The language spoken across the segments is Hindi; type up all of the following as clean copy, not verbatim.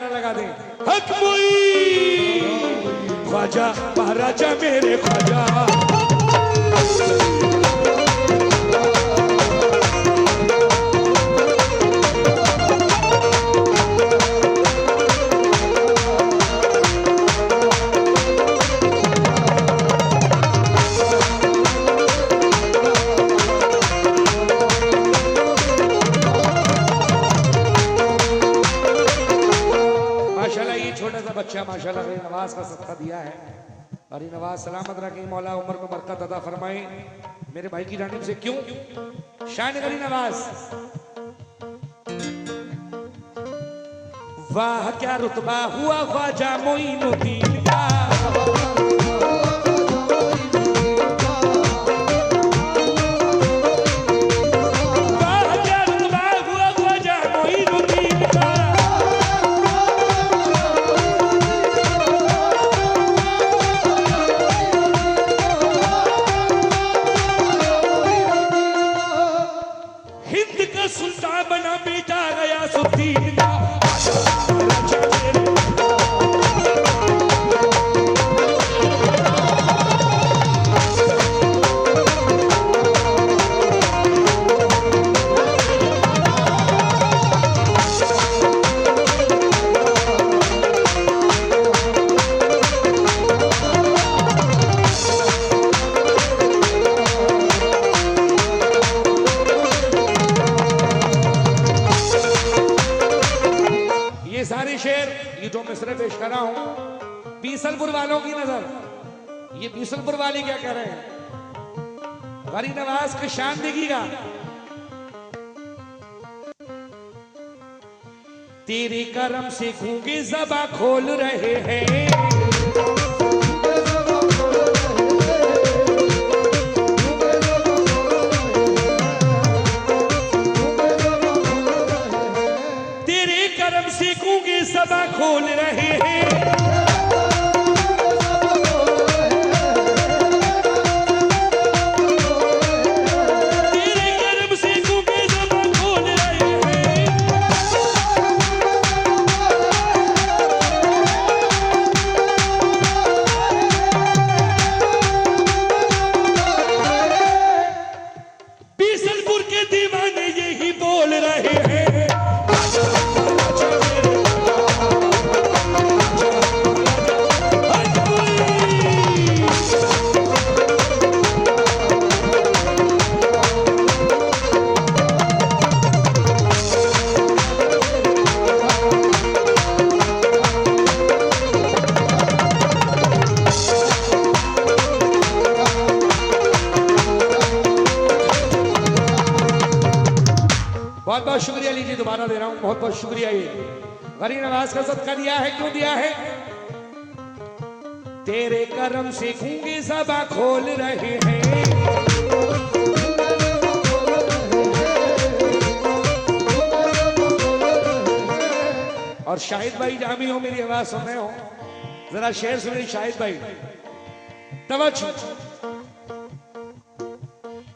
लगा दे। हक मोई ख्वाजा महाराजा मेरे ख्वाजा, बच्चा माशाल्लाह गरीब नवाज का सदका दिया है। गरीब नवाज सलामत रखे, मौला उम्र में बरकत अता फरमाए मेरे भाई की जानिब से। क्यों शान गरीब नवाज, वाह क्या रुतबा हुआ ख्वाजा मोइनुद्दीन का, बीसलपुर वालों की नजर। ये बीसलपुर वाले क्या कह रहे हैं? गरीब नवाज की शान दिखेगा। तेरे करम से गूंगे ज़बां खोल रहे हैं, तेरे करम से गूंगे ज़बां खोल रहे हैं। बहुत बहुत शुक्रिया, लीजिए दोबारा दे रहा हूं, बहुत बहुत शुक्रिया। ये गरीब नवाज का सदका दिया है। क्यों दिया है? तेरे करम से गूंगे ज़बां खोल रहे हैं, और शाहिद भाई जामी हो, मेरी आवाज सुन रहे हो, जरा शेर सुनिए शाहिद भाई, तवज्जो।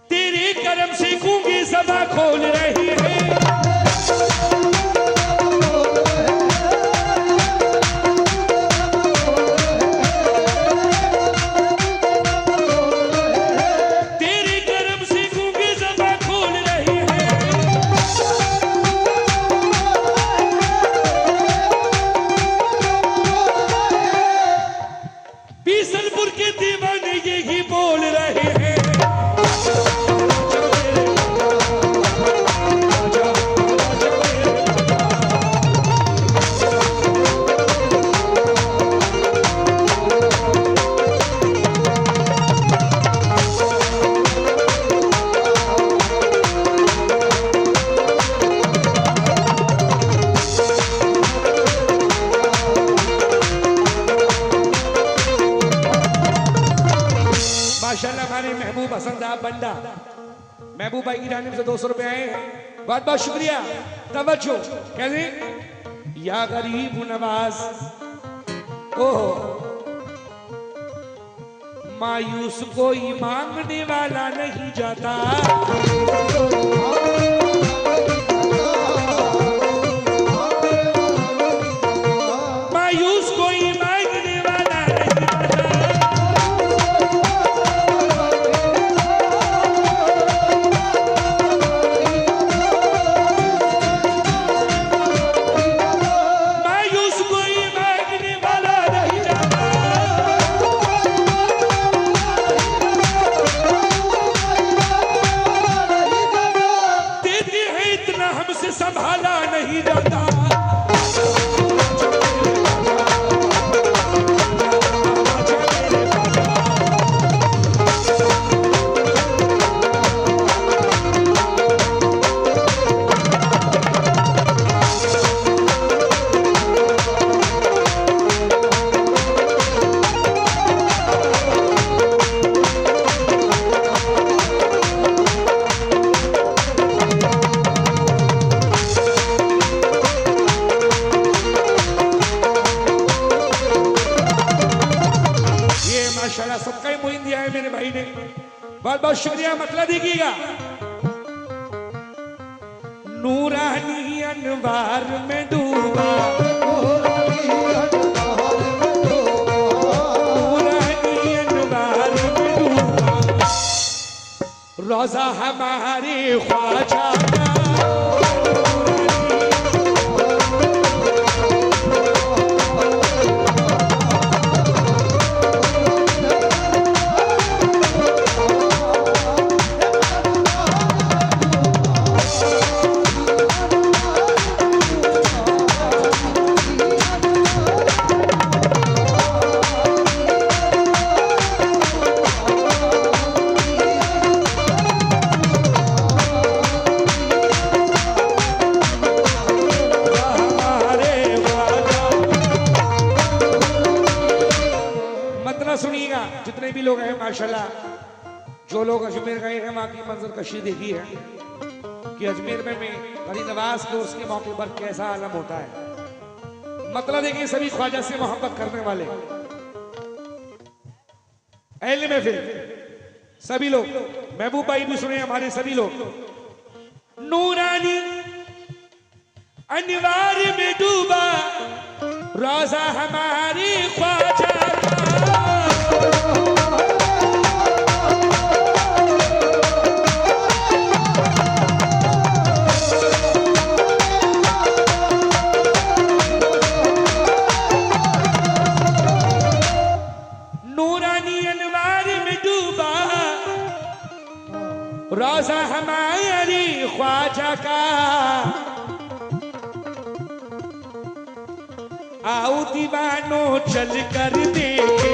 तेरे करम से गूंगे ज़बां खोल रही है, तेरे करम से गूंगे ज़बां खोल रही है। बीसलपुर के दीवाने यही बोल रहे हैं, माशाल्लाह। हमारे महबूब हसन साहब बंडा, महबूब भाई की जानिब से 200 रुपए आए हैं, बहुत बहुत शुक्रिया। तवज्जो, कैसे? या गरीब नवाज, ओहो मायूस कोई मांगने वाला नहीं जाता, भाई ने, बहुत बहुत शुक्रिया। मतलब देखिएगा, नूरानी अनवार में डूबा, नूरानी अनवार में डूबा, रोजा हमारे ख्वाजा का, जितने भी लोग हैं माशाल्लाह, जो लोग अजमेर गए हैं वहां की मंजर कशी देखी है कि अजमेर में गरीब नवाज के उसके मौके पर कैसा आलम होता है। मतलब देखिए, सभी ख्वाजा से मोहब्बत करने वाले अहले महफिल सभी लोग, महबूब भाई भी सुने हमारे सभी लोग, नूरानी अनवार में डूबा रोजा हमारी ख्वाजा रोजा हमारी ख्वाजा का, आओ दीवानो चल कर देखे,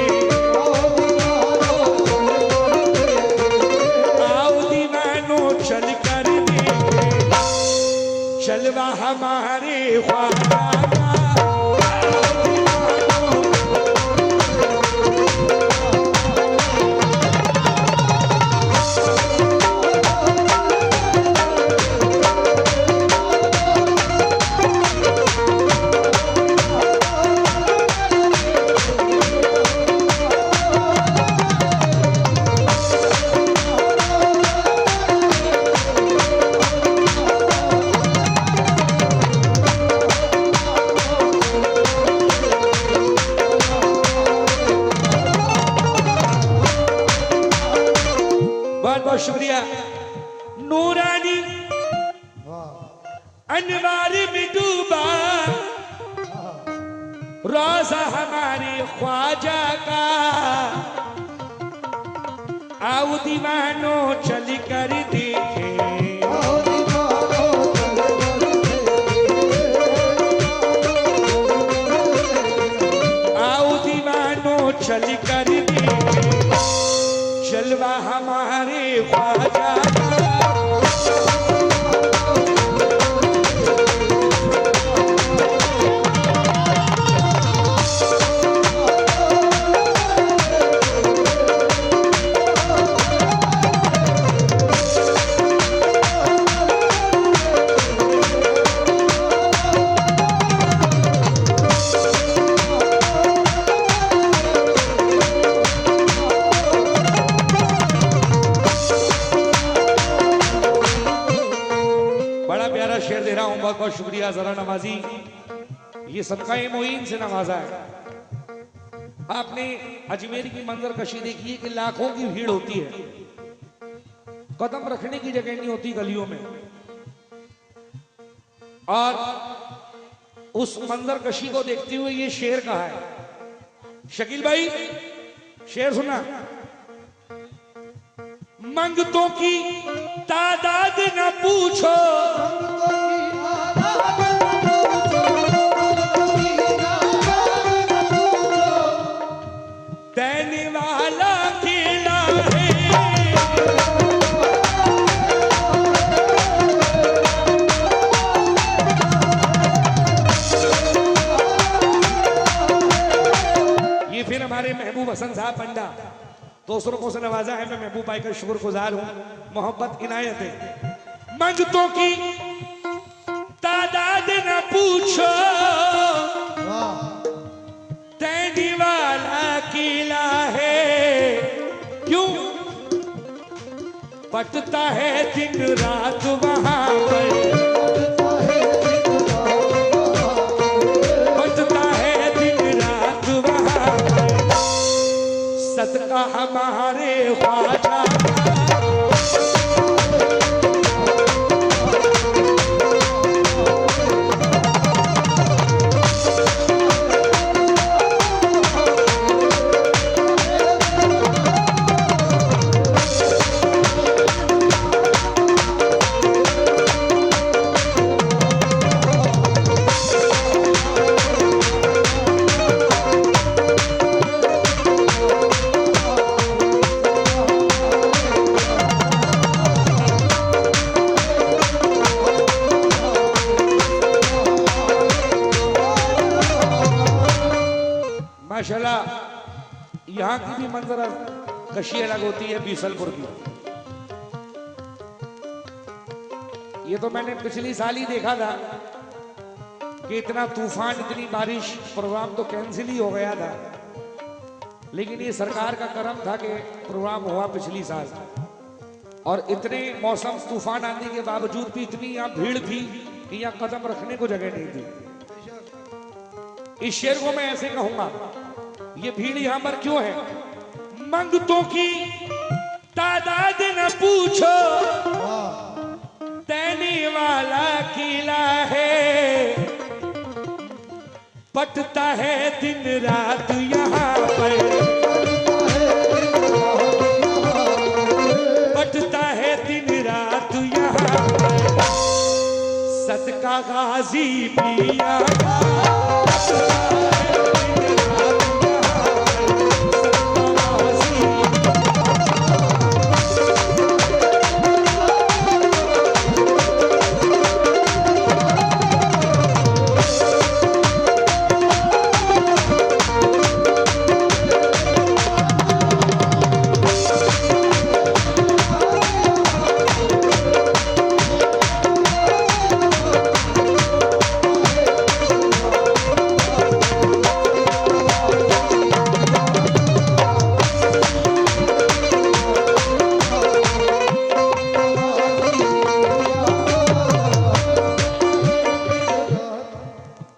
आओ दीवानो चल कर देखे, चलवा हमारे ख्वाजा का। बहुत शुक्रिया। नूरानी अनवार में डूबा रोजा हमारे ख्वाजा का, आओ दीवानो चल कर देखे, आओ दीवानो चल कर देखे, जलवा हमारे ख्वाजा का। शेर दे रहा हूं, बहुत बहुत शुक्रिया। जरा नवाजी, ये सदका मोइन से नवाजा है। आपने अजमेर की मंजर कशी देखी है कि लाखों की भीड़ होती है, कदम रखने की जगह नहीं होती गलियों में, और उस मंजर कशी को देखते हुए ये शेर कहा है। शकील भाई शेर सुना, मंगतों की तादाद न पूछो, देने वाला अकेला है, ये फिर हमारे महबूब हसन साहब बंडा 200 रुपयों से नवाजा है। मैं महबूब भाई का शुक्रगुजार हूं, मोहब्बत इनायत है। मंगतों की तादाद न पूछो, देने वाला अकेला है, क्यों पटता है दिन रात वहां पर, पटता है दिन रात वहां पर, सदका हमारे ख्वाजा माशाल्लाह। यहाँ की भी मंजर कशी अलग होती है बीसलपुर की। ये तो मैंने पिछली साल ही देखा था कि इतना तूफान, इतनी बारिश, प्रोग्राम तो कैंसिल ही हो गया था, लेकिन ये सरकार का करम था कि प्रोग्राम हुआ पिछली साल। और इतने मौसम तूफान आने के बावजूद भी इतनी यहाँ भीड़ थी कि यहाँ कदम रखने को जगह नहीं थी। इस शेर को मैं ऐसे कहूंगा, ये भीड़ यहां पर क्यों है? मंगतों की तादाद न पूछो, देने वाला किला है, पटता है दिन रात यहाँ पर, पटता है दिन रात यहाँ पर, सदका गाजी पिया का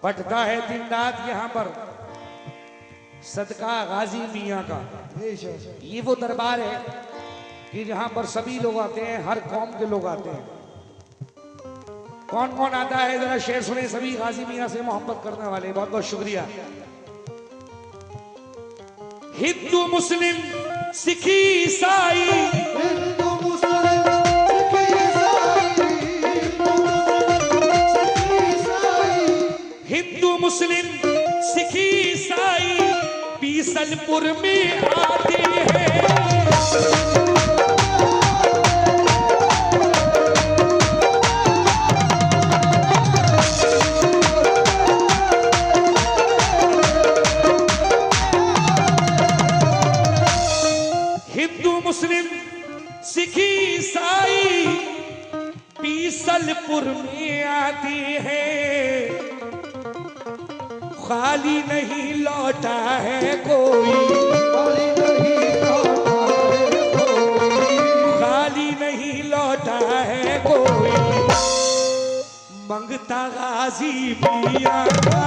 पटता है दिन रात यहाँ पर, सदका गाजी मियाँ का। ये वो दरबार है कि जहाँ पर सभी लोग आते हैं, हर कौम के लोग आते हैं। कौन कौन आता है जरा शेर सुने, सभी गाजी मियाँ से मोहब्बत करने वाले। बहुत बहुत शुक्रिया। हिंदू मुस्लिम सिखी ईसाई, हिंदू मुस्लिम सिखी ईसाई बीसलपुर में आते हैं। हिंदू मुस्लिम सिखी ईसाई बीसलपुर में आते हैं। खाली नहीं लौटा है कोई, खाली नहीं लौटा है कोई, मंगता गाजी पिया का,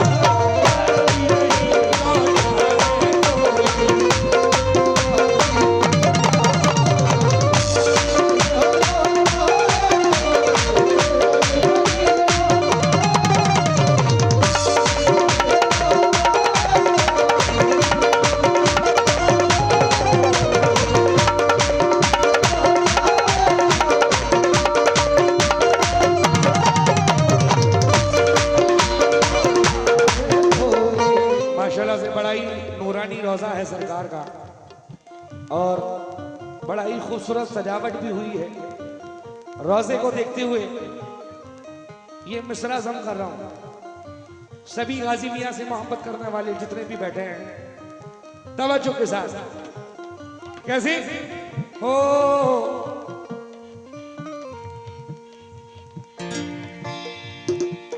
खाली नहीं लौटा है कोई। रोजा है सरकार का और बड़ा ही खूबसूरत सजावट भी हुई है। रोजे को देखते हुए ये मिसरा जम कर रहा हूं। सभी गाजी मियां से मोहब्बत करने वाले जितने भी बैठे हैं तवज्जो के साथ। कैसे हो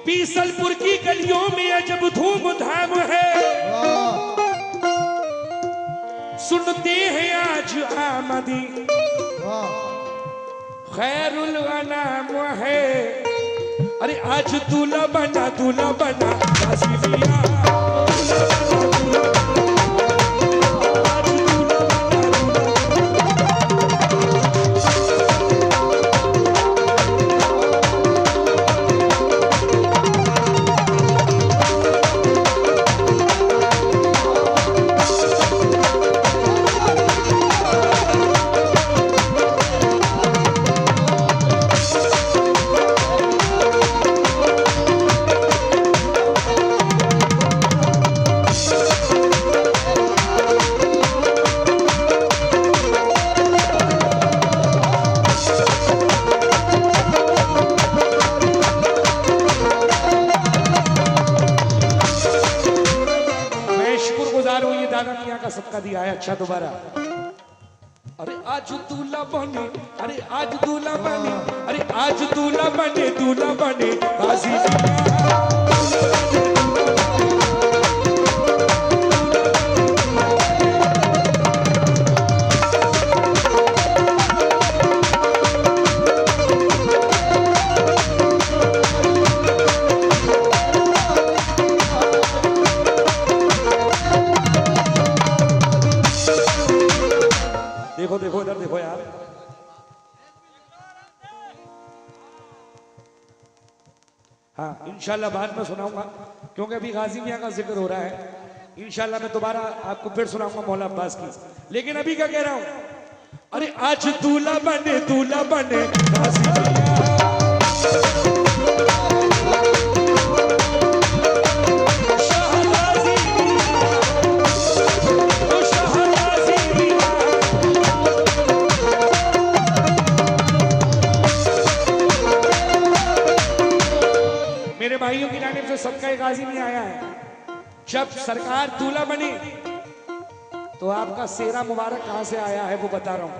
बीसलपुर की गलियों में अजब धूम धाम है, सुनते हैं आज आमदी खैरुल अनाम है। अरे आज दूल्हा बना गाजी मियां, सबका दिया है। अच्छा दोबारा, अरे आज दूल्हा बने, अरे आज दूल्हा बने, अरे आज दूल्हा बने गाजी मियां। देखो देखो इधर देखो यार, हाँ इंशाल्लाह बाद में सुनाऊंगा, क्योंकि अभी गाजी मियां का जिक्र हो रहा है। इंशाल्लाह मैं दोबारा आपको फिर सुनाऊंगा मौला अब्बास की, लेकिन अभी क्या कह रहा हूं, अरे आज दूल्हा बने गाजी मियां। मेरे भाइयों की जानिब से सबका एक गाजी में आया है, जब सरकार दूल्हा बनी तो आपका सेहरा मुबारक कहां से आया है वो बता रहा हूं।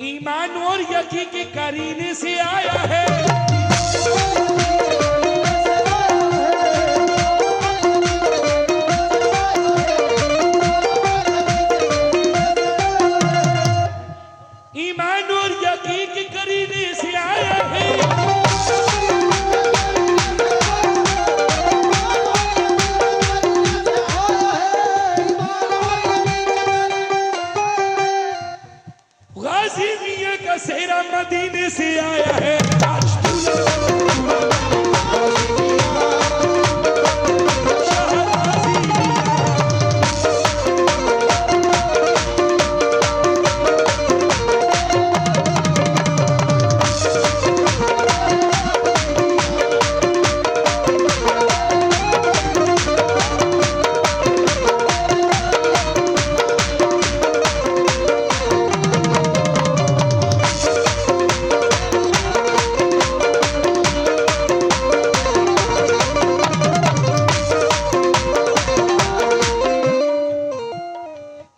ईमान और यकीन के करीने से आया है। ईमान और यकीन के करीने से आया है। गाजी मियां का सेहरा मदीने से आया है। आज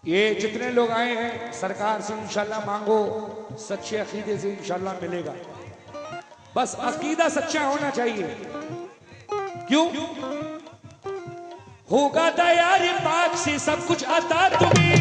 ये जितने लोग आए हैं सरकार से इंशाल्लाह मांगो, सच्चे अकीदे से इंशाल्लाह मिलेगा। बस अकीदा सच्चा होना चाहिए। क्यों? होगा दयार पाक से सब कुछ आता तुम्हें।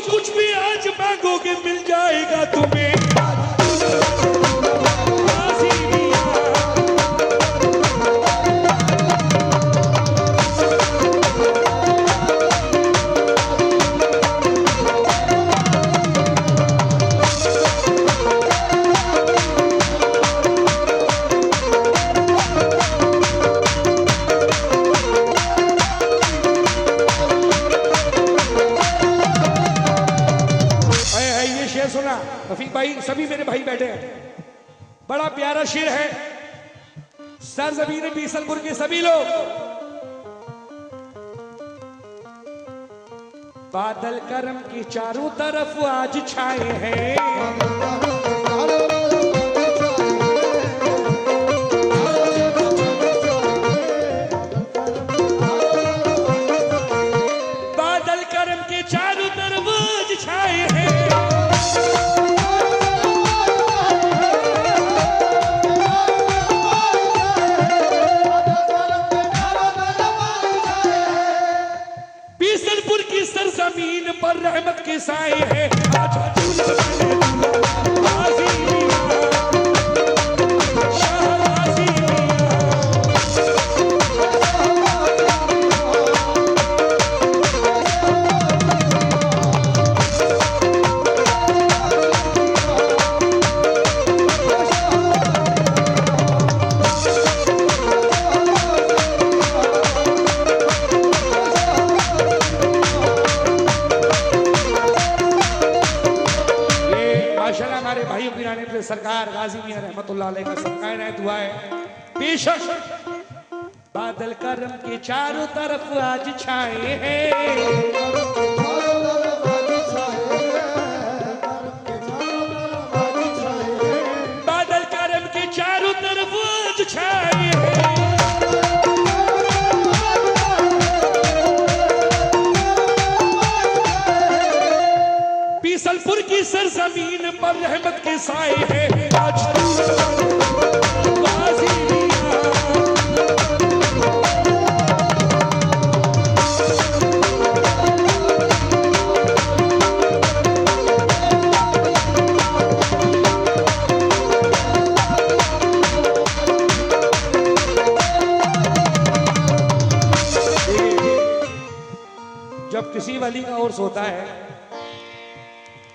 कुछ भी आज मांगोगे मिल जाएगा तुम्हें। सुना रफीक भाई, सभी मेरे भाई बैठे हैं, बड़ा प्यारा शेर है। सरजमीन बीसलपुर के सभी लोग, बादल करम की चारों तरफ आज छाए हैं। बीसलपुर की सरजमीन पर रहमत के साए हैं आज दूल्हा बने दूल्हा गाजी मियां शाह गाजी सरकार गाजी मियां रहमतुल्लाह अलैह का सबका इनायत हुआ है। बेशक बादल करम के चारों तरफ आज छाए हैं, बादल करम के चारों तरफ आज छाए हैं। बीसलपुर की सरजमीन पर रहमत के साए हैं आज गाजी मियां। जब किसी वली का उर्स होता है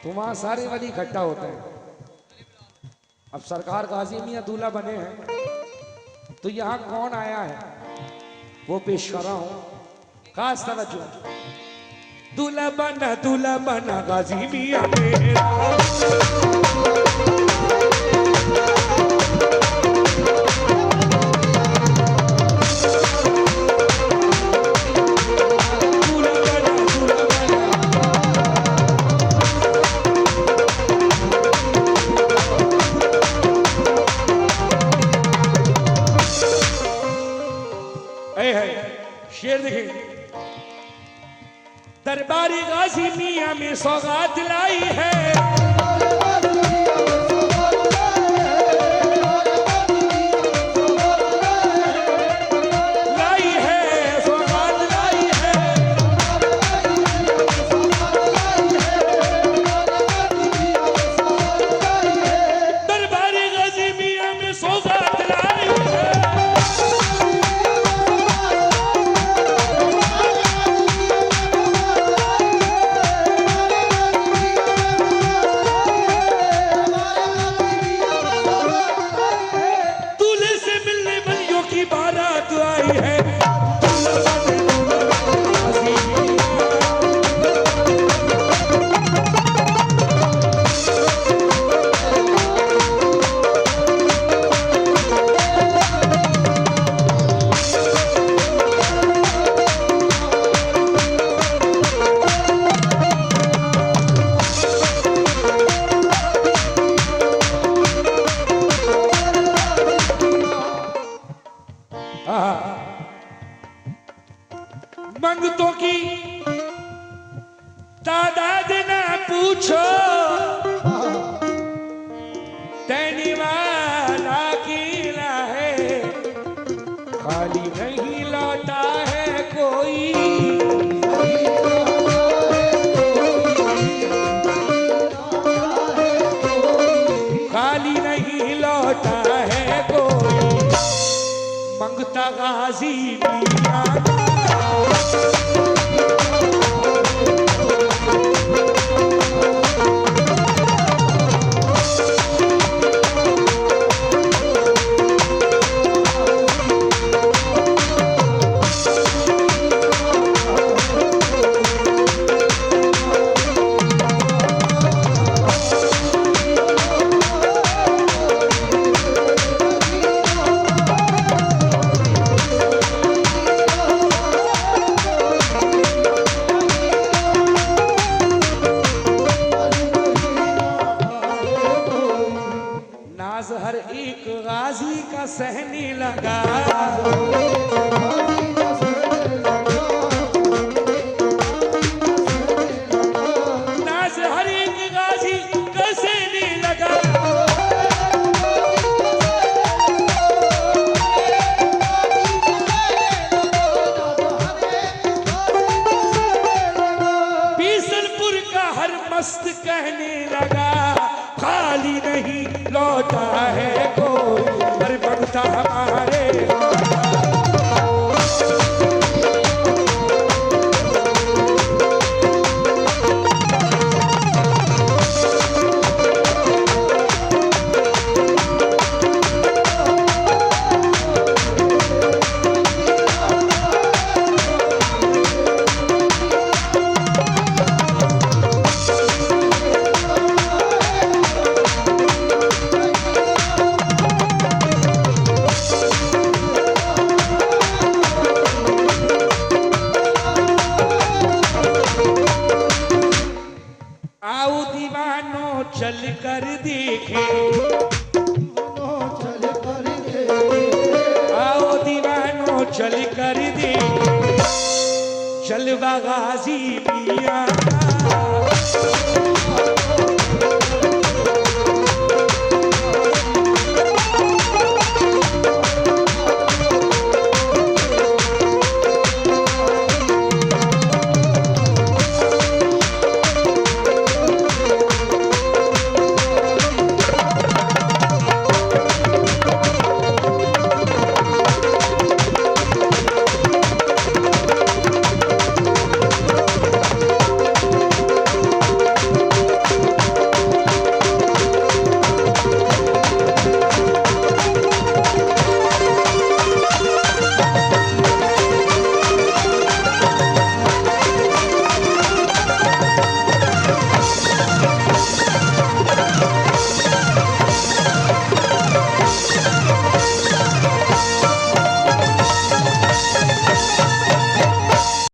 तो वहां सारे वली इकट्ठा होते हैं। अब सरकार गाजी मियां दूल्हा बने हैं तो यहाँ कौन आया है वो पेश कर रहा हूं, खास तवज्जो। दूल्हा बना गाजी मियां मेरा, शेर देखिए। दरबारी गाजी मियां में सौगात लाई है, लाई है सौगात लाई है, दरबारी गाजी मियां में सौगात लाई है। मंगतों की तादाद ना पूछो, देने वाला अकेला है, खाली नहीं लौटा है कोई, खाली नहीं लौटा है कोई, मंगता गाजी मियां। हर एक गाजी का सहने लगा, नाज हर एक गाजी का सहने लगा, मस्त कहने लगा खाली नहीं लौटा है कोई पर बनता हमारे चल कर देखे आओ दीवानो चल कर देखे जलवा गाजी पिया